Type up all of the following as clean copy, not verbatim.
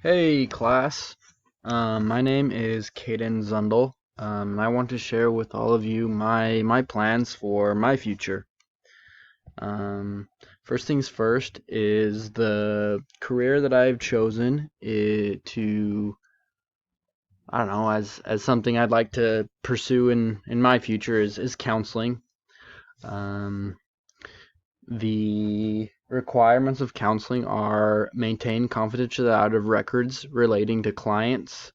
Hey class, my name is Caden Zundel, and I want to share with all of you my plans for my future. First things first is the career that I've chosen to, I don't know, as something I'd like to pursue in my future is counseling. Um, The requirements of counseling are maintain confidentiality of records relating to clients'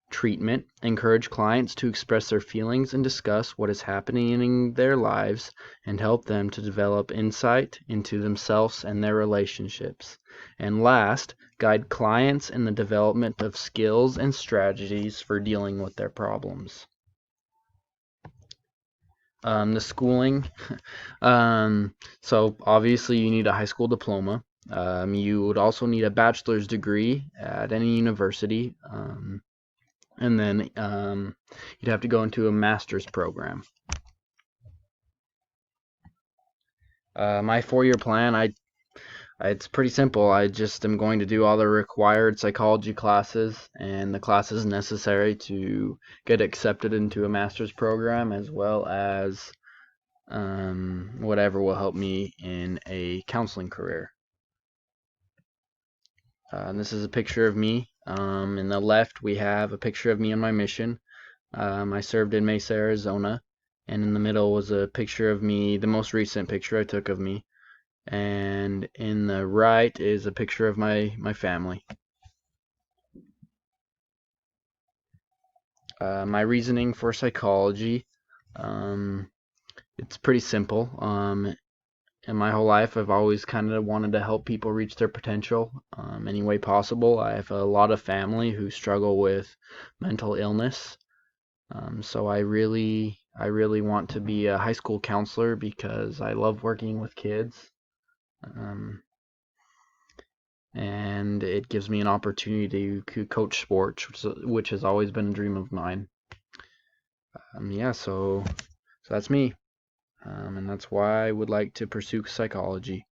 treatment, encourage clients to express their feelings and discuss what is happening in their lives, and help them to develop insight into themselves and their relationships. And last, guide clients in the development of skills and strategies for dealing with their problems. The schooling. So obviously you need a high school diploma. You would also need a bachelor's degree at any university. And then you'd have to go into a master's program. My 4-year plan, it's pretty simple. I just am going to do all the required psychology classes and the classes necessary to get accepted into a master's program, as well as whatever will help me in a counseling career. This is a picture of me. In the left, we have a picture of me on my mission. I served in Mesa, Arizona, and in the middle was a picture of me, the most recent picture I took of me. And in the right is a picture of my family. My reasoning for psychology, um, it's pretty simple. In my whole life, I've always kind of wanted to help people reach their potential any way possible. I have a lot of family who struggle with mental illness, so I really want to be a high school counselor because I love working with kids, um, and it gives me an opportunity to coach sports, which has always been a dream of mine. Yeah, so that's me, and that's why I would like to pursue psychology.